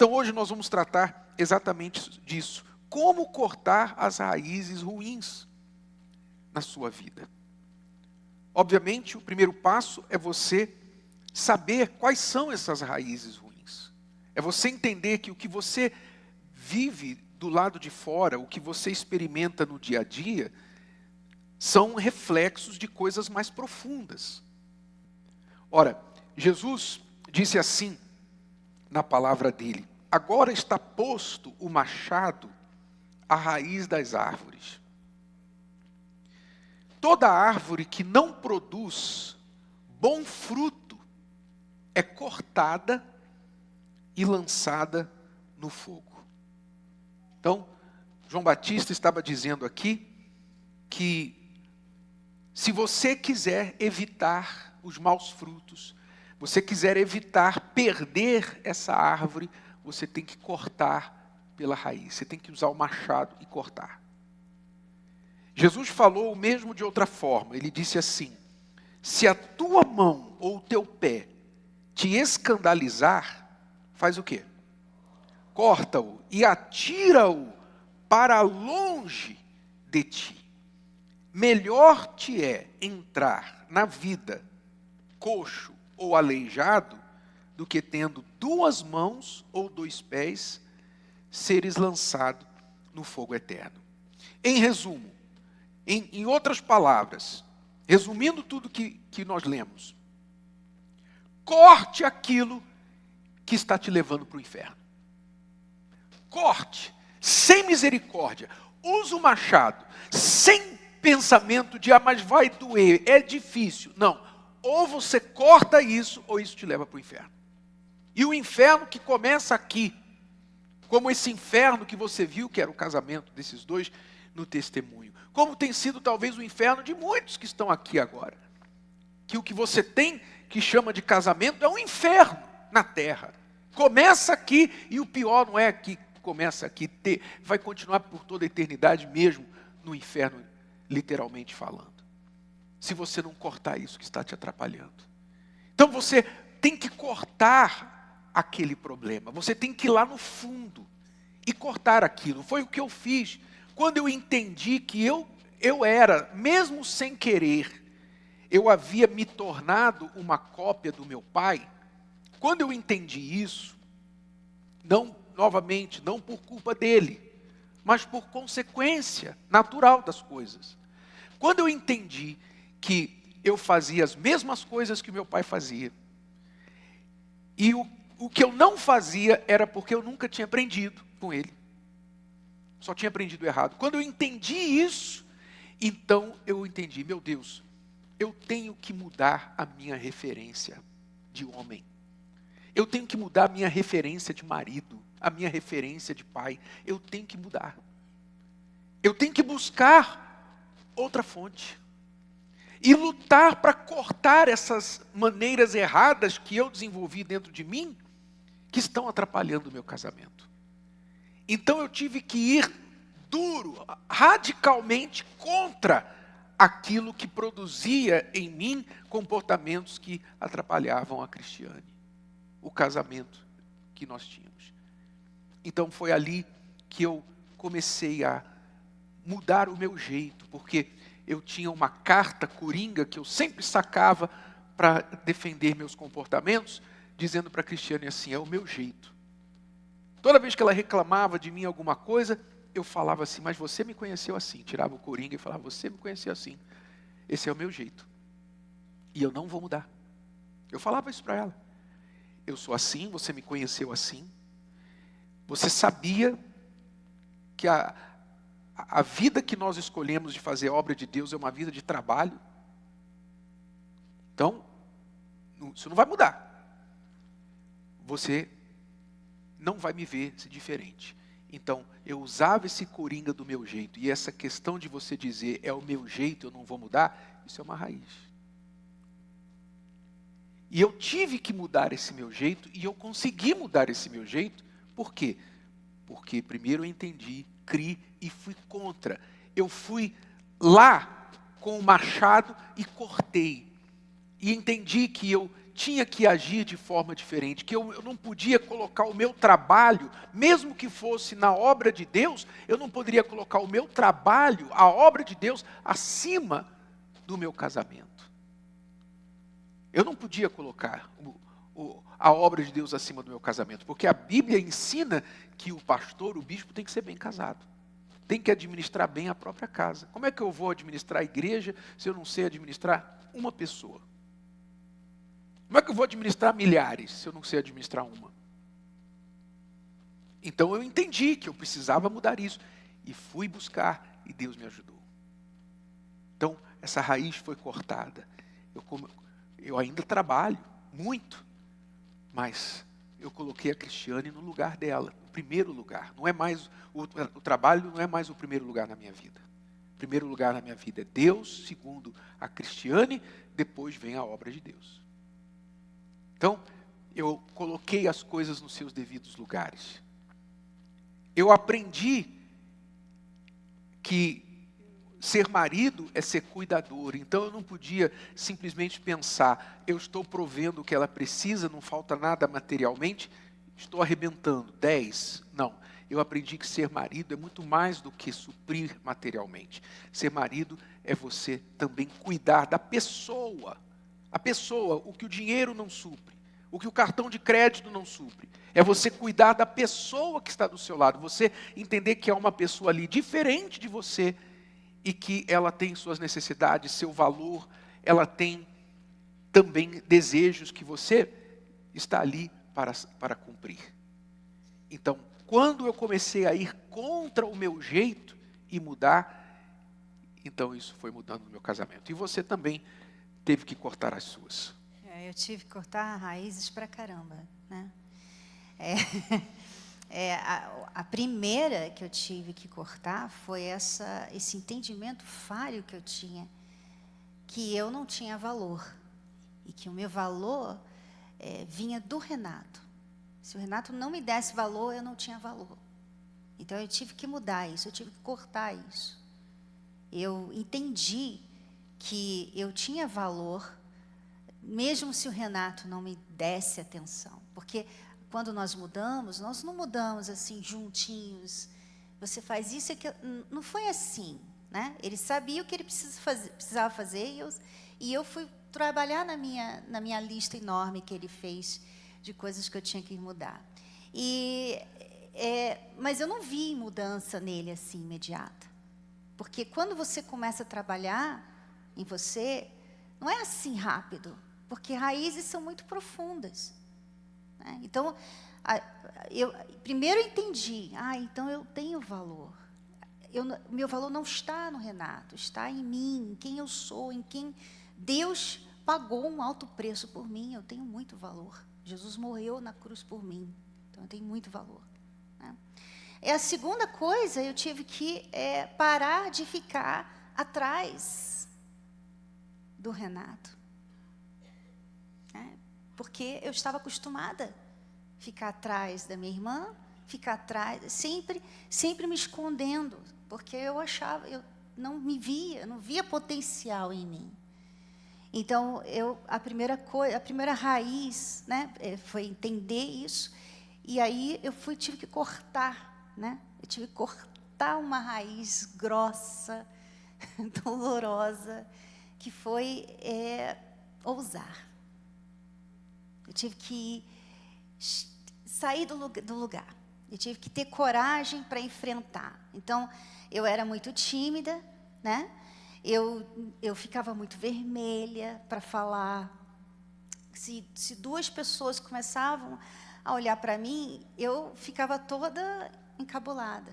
Então hoje nós vamos tratar exatamente disso. Como cortar as raízes ruins na sua vida. Obviamente, o primeiro passo é você saber quais são essas raízes ruins. É você entender que o que você vive do lado de fora, o que você experimenta no dia a dia, são reflexos de coisas mais profundas. Ora, Jesus disse assim na palavra dele: agora está posto o machado à raiz das árvores. Toda árvore que não produz bom fruto é cortada e lançada no fogo. Então, João Batista estava dizendo aqui que se você quiser evitar os maus frutos, você quiser evitar perder essa árvore, você tem que cortar pela raiz, você tem que usar o machado e cortar. Jesus falou o mesmo de outra forma, ele disse assim: se a tua mão ou o teu pé te escandalizar, faz o quê? Corta-o e atira-o para longe de ti. Melhor te é entrar na vida coxo ou aleijado, do que tendo 2 mãos ou 2 pés, seres lançado no fogo eterno. Em resumo, em outras palavras, resumindo tudo que nós lemos, corte aquilo que está te levando para o inferno. Corte, sem misericórdia. Use o machado, sem pensamento de, mas vai doer, é difícil. Não, ou você corta isso, ou isso te leva para o inferno. E o inferno que começa aqui, como esse inferno que você viu, que era o casamento desses dois no testemunho. Como tem sido talvez o inferno de muitos que estão aqui agora. Que o que você tem, que chama de casamento, é um inferno na terra. Começa aqui, e o pior não é que começa aqui, vai continuar por toda a eternidade mesmo no inferno, literalmente falando. Se você não cortar isso que está te atrapalhando. Então você tem que cortar aquele problema. Você tem que ir lá no fundo e cortar aquilo. Foi o que eu fiz quando eu entendi que eu era, mesmo sem querer, eu havia me tornado uma cópia do meu pai. Quando eu entendi isso, novamente, não por culpa dele, mas por consequência natural das coisas. Quando eu entendi que eu fazia as mesmas coisas que meu pai fazia, e o que eu não fazia era porque eu nunca tinha aprendido com ele. Só tinha aprendido errado. Quando eu entendi isso, então eu entendi, meu Deus, eu tenho que mudar a minha referência de homem. Eu tenho que mudar a minha referência de marido, a minha referência de pai. Eu tenho que mudar. Eu tenho que buscar outra fonte. E lutar para cortar essas maneiras erradas que eu desenvolvi dentro de mim, que estão atrapalhando o meu casamento. Então eu tive que ir duro, radicalmente contra aquilo que produzia em mim comportamentos que atrapalhavam a Cristiane, o casamento que nós tínhamos. Então foi ali que eu comecei a mudar o meu jeito, porque eu tinha uma carta coringa que eu sempre sacava para defender meus comportamentos, dizendo para a Cristiane assim: é o meu jeito. Toda vez que ela reclamava de mim alguma coisa, eu falava assim: mas você me conheceu assim. Tirava o coringa e falava: você me conheceu assim. Esse é o meu jeito. E eu não vou mudar. Eu falava isso para ela. Eu sou assim, você me conheceu assim. Você sabia que a vida que nós escolhemos de fazer obra de Deus é uma vida de trabalho. Então, isso não vai mudar. Você não vai me ver diferente. Então, eu usava esse coringa do meu jeito. E essa questão de você dizer, é o meu jeito, eu não vou mudar, isso é uma raiz. E eu tive que mudar esse meu jeito, e eu consegui mudar esse meu jeito. Por quê? Porque primeiro eu entendi, criei e fui contra. Eu fui lá com o machado e cortei. E entendi que eu tinha que agir de forma diferente, que eu não podia colocar o meu trabalho, mesmo que fosse na obra de Deus, eu não poderia colocar o meu trabalho, a obra de Deus, acima do meu casamento. Eu não podia colocar a obra de Deus acima do meu casamento, porque a Bíblia ensina que o pastor, o bispo, tem que ser bem casado. Tem que administrar bem a própria casa. Como é que eu vou administrar a igreja se eu não sei administrar uma pessoa? Como é que eu vou administrar milhares se eu não sei administrar uma? Então eu entendi que eu precisava mudar isso. E fui buscar e Deus me ajudou. Então essa raiz foi cortada. Eu ainda trabalho muito, mas eu coloquei a Cristiane no lugar dela, no primeiro lugar. Não é mais o trabalho não é mais o primeiro lugar na minha vida. O primeiro lugar na minha vida é Deus, segundo a Cristiane, depois vem a obra de Deus. Então, eu coloquei as coisas nos seus devidos lugares. Eu aprendi que ser marido é ser cuidador. Então eu não podia simplesmente pensar, eu estou provendo o que ela precisa, não falta nada materialmente, estou arrebentando, 10. Não, eu aprendi que ser marido é muito mais do que suprir materialmente. Ser marido é você também cuidar da pessoa. A pessoa, o que o dinheiro não supre, o que o cartão de crédito não supre, é você cuidar da pessoa que está do seu lado, você entender que há uma pessoa ali diferente de você e que ela tem suas necessidades, seu valor, ela tem também desejos que você está ali para cumprir. Então, quando eu comecei a ir contra o meu jeito e mudar, então isso foi mudando no meu casamento. E você também teve que cortar as suas. Eu tive que cortar raízes pra caramba, né? A primeira que eu tive que cortar foi esse entendimento falho que eu tinha, que eu não tinha valor, e que o meu valor vinha do Renato. Se o Renato não me desse valor, eu não tinha valor. Então eu tive que mudar isso, eu tive que cortar isso. Eu entendi que eu tinha valor, mesmo se o Renato não me desse atenção. Porque quando nós mudamos, nós não mudamos assim, juntinhos. Você faz isso e aquilo. Não foi assim, né? Ele sabia o que ele precisava fazer e eu fui trabalhar na minha lista enorme que ele fez de coisas que eu tinha que mudar. Mas eu não vi mudança nele assim, imediata. Porque quando você começa a trabalhar em você, não é assim rápido. Porque raízes são muito profundas. Né? Então, eu primeiro entendi, então eu tenho valor. Meu valor não está no Renato, está em mim, em quem eu sou, em quem Deus pagou um alto preço por mim. Eu tenho muito valor. Jesus morreu na cruz por mim, então eu tenho muito valor. Né? A segunda coisa, eu tive que parar de ficar atrás do Renato. Porque eu estava acostumada a ficar atrás da minha irmã, ficar atrás, sempre me escondendo, porque eu não me via, não via potencial em mim. Então, a primeira raiz, né, foi entender isso, e aí eu tive que cortar, né? Eu tive que cortar uma raiz grossa, dolorosa, que foi ousar. Eu tive que sair do lugar. Eu tive que ter coragem para enfrentar. Então, eu era muito tímida, né? Eu ficava muito vermelha para falar. Se duas pessoas começavam a olhar para mim, eu ficava toda encabulada.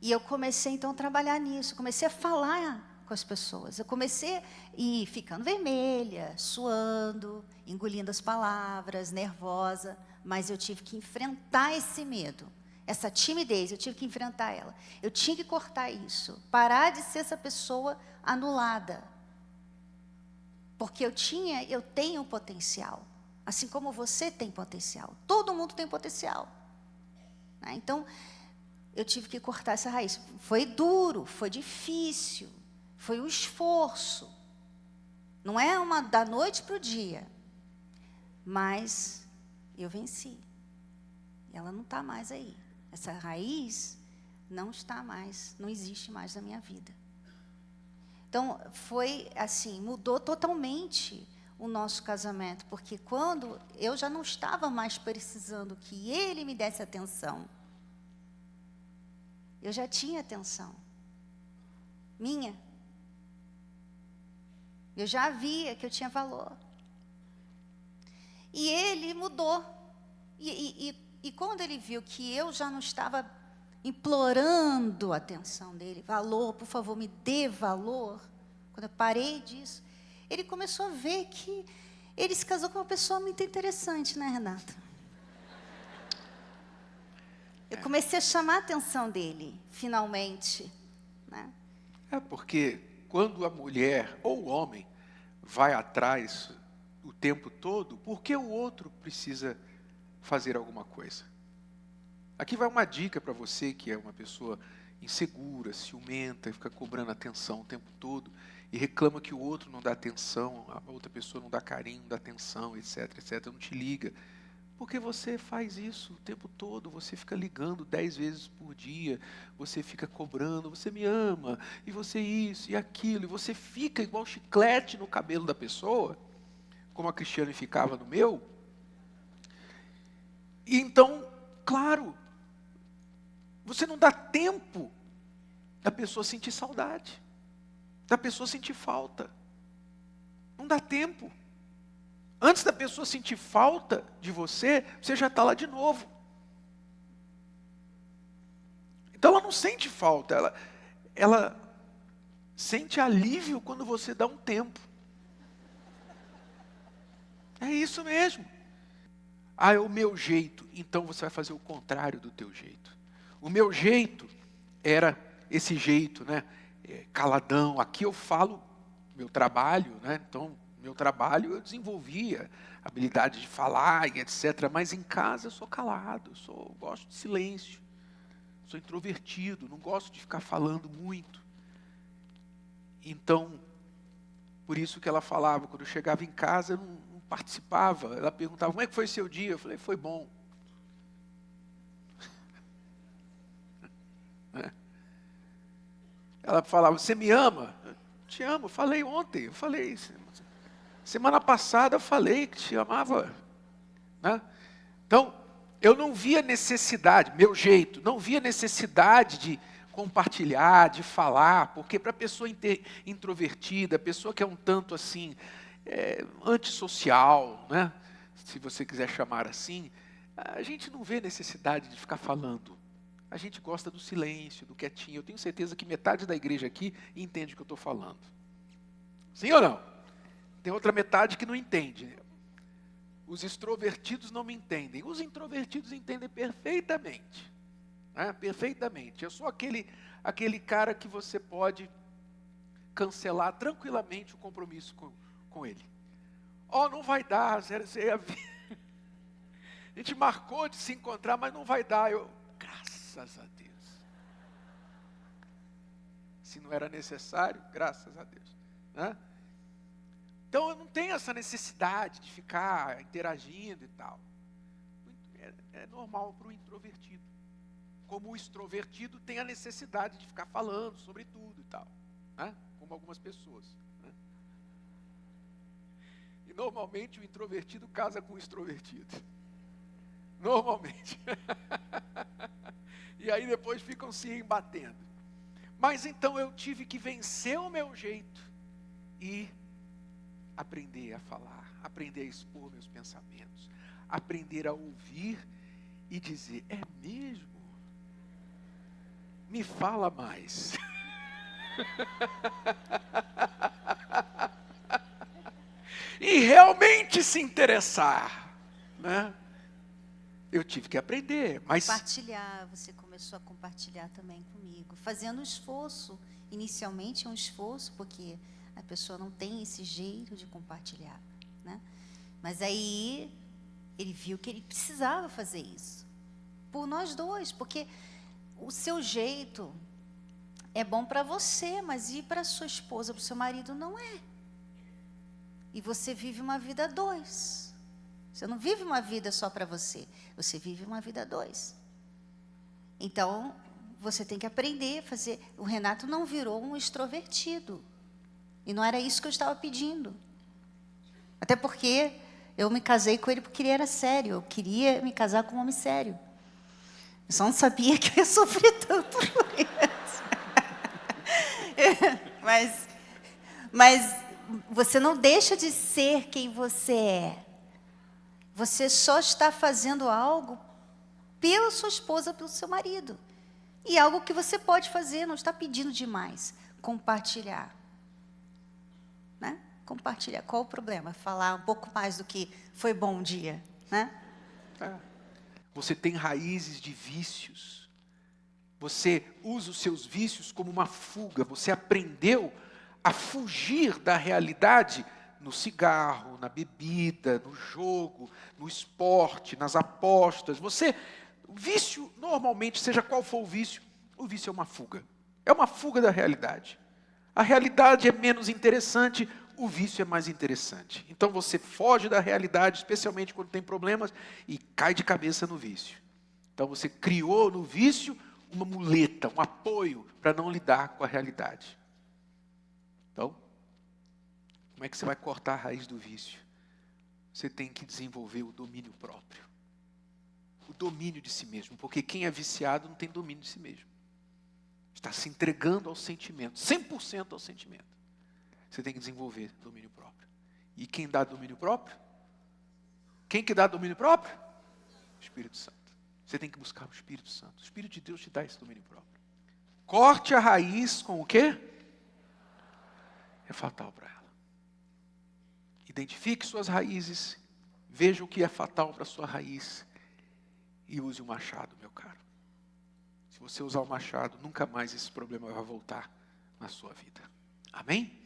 E eu comecei, então, a trabalhar nisso. Comecei a falar com as pessoas. Eu comecei a ir ficando vermelha, suando, engolindo as palavras, nervosa, mas eu tive que enfrentar esse medo, essa timidez, eu tive que enfrentar ela. Eu tinha que cortar isso, parar de ser essa pessoa anulada. Porque eu tenho potencial, assim como você tem potencial. Todo mundo tem potencial. Né? Então, eu tive que cortar essa raiz. Foi duro, foi difícil. Foi um esforço. Não é da noite para o dia. Mas eu venci. Ela não está mais aí. Essa raiz não está mais, não existe mais na minha vida. Então, foi assim, mudou totalmente o nosso casamento, porque quando eu já não estava mais precisando que ele me desse atenção, eu já tinha atenção minha. Eu já via que eu tinha valor. E ele mudou. E quando ele viu que eu já não estava implorando a atenção dele, valor, por favor, me dê valor, quando eu parei disso, ele começou a ver que ele se casou com uma pessoa muito interessante, né, Renata? Eu comecei a chamar a atenção dele, finalmente, né? Porque quando a mulher ou o homem vai atrás o tempo todo, por que o outro precisa fazer alguma coisa? Aqui vai uma dica para você que é uma pessoa insegura, ciumenta, fica cobrando atenção o tempo todo e reclama que o outro não dá atenção, a outra pessoa não dá carinho, não dá atenção, etc, etc, não te liga. Porque você faz isso o tempo todo, você fica ligando 10 vezes por dia, você fica cobrando, você me ama, e você isso e aquilo, e você fica igual chiclete no cabelo da pessoa, como a Cristiane ficava no meu. E então, claro, você não dá tempo da pessoa sentir saudade, da pessoa sentir falta. Não dá tempo. Antes da pessoa sentir falta de você, você já está lá de novo. Então ela não sente falta, ela sente alívio quando você dá um tempo. É isso mesmo. Ah, é o meu jeito. Então você vai fazer o contrário do teu jeito. O meu jeito era esse jeito, né? Caladão. Aqui eu falo meu trabalho, né? Então, meu trabalho eu desenvolvia habilidade de falar e etc. Mas em casa eu sou calado, gosto de silêncio. Sou introvertido, não gosto de ficar falando muito. Então, por isso que ela falava, quando eu chegava em casa eu não participava. Ela perguntava, como é que foi seu dia? Eu falei, foi bom. Ela falava, você me ama? Eu te amo, eu falei ontem, eu falei, semana passada eu falei que te amava. Né? Então, eu não via necessidade, meu jeito, não via necessidade de compartilhar, de falar, porque para a pessoa introvertida, a pessoa que é um tanto assim, antissocial, né? Se você quiser chamar assim, a gente não vê necessidade de ficar falando. A gente gosta do silêncio, do quietinho. Eu tenho certeza que metade da igreja aqui entende o que eu estou falando. Sim ou não? Tem outra metade que não entende. Os extrovertidos não me entendem. Os introvertidos entendem perfeitamente. Né? Perfeitamente. Eu sou aquele cara que você pode cancelar tranquilamente o compromisso com ele. Não vai dar. A gente marcou de se encontrar, mas não vai dar. Graças a Deus. Se não era necessário, graças a Deus. Né? Então eu não tenho essa necessidade de ficar interagindo e tal. É normal para o introvertido. Como o extrovertido tem a necessidade de ficar falando sobre tudo e tal. Né? Como algumas pessoas. Né? E normalmente o introvertido casa com o extrovertido. Normalmente. E aí depois ficam se embatendo. Mas então eu tive que vencer o meu jeito e aprender a falar, aprender a expor meus pensamentos, aprender a ouvir e dizer, é mesmo? Me fala mais. E realmente se interessar, né? Eu tive que aprender, mas... Compartilhar, você começou a compartilhar também comigo, fazendo um esforço, inicialmente é um esforço, porque a pessoa não tem esse jeito de compartilhar, né? Mas aí, ele viu que ele precisava fazer isso, por nós dois, porque o seu jeito é bom para você, mas e para sua esposa, para o seu marido não é. E você vive uma vida a dois. Você não vive uma vida só para você. Você vive uma vida a dois. Então, você tem que aprender a fazer. O Renato não virou um extrovertido. E não era isso que eu estava pedindo. Até porque eu me casei com ele porque ele era sério. Eu queria me casar com um homem sério. Eu só não sabia que eu ia sofrer tanto por isso. Mas você não deixa de ser quem você é. Você só está fazendo algo pela sua esposa, pelo seu marido. E algo que você pode fazer, não está pedindo demais. Compartilhar. Né? Compartilhar. Qual o problema? Falar um pouco mais do que foi bom um dia. Né? Você tem raízes de vícios. Você usa os seus vícios como uma fuga. Você aprendeu a fugir da realidade no cigarro, na bebida, no jogo, no esporte, nas apostas. O vício, normalmente, seja qual for o vício é uma fuga. É uma fuga da realidade. A realidade é menos interessante, o vício é mais interessante. Então você foge da realidade, especialmente quando tem problemas, e cai de cabeça no vício. Então você criou no vício uma muleta, um apoio para não lidar com a realidade. Então, como é que você vai cortar a raiz do vício? Você tem que desenvolver o domínio próprio. O domínio de si mesmo. Porque quem é viciado não tem domínio de si mesmo. Está se entregando ao sentimento. 100% ao sentimento. Você tem que desenvolver domínio próprio. E quem dá domínio próprio? Quem que dá domínio próprio? O Espírito Santo. Você tem que buscar o Espírito Santo. O Espírito de Deus te dá esse domínio próprio. Corte a raiz com o quê? É fatal para ela. Identifique suas raízes, veja o que é fatal para a sua raiz e use o machado, meu caro. Se você usar o machado, nunca mais esse problema vai voltar na sua vida. Amém?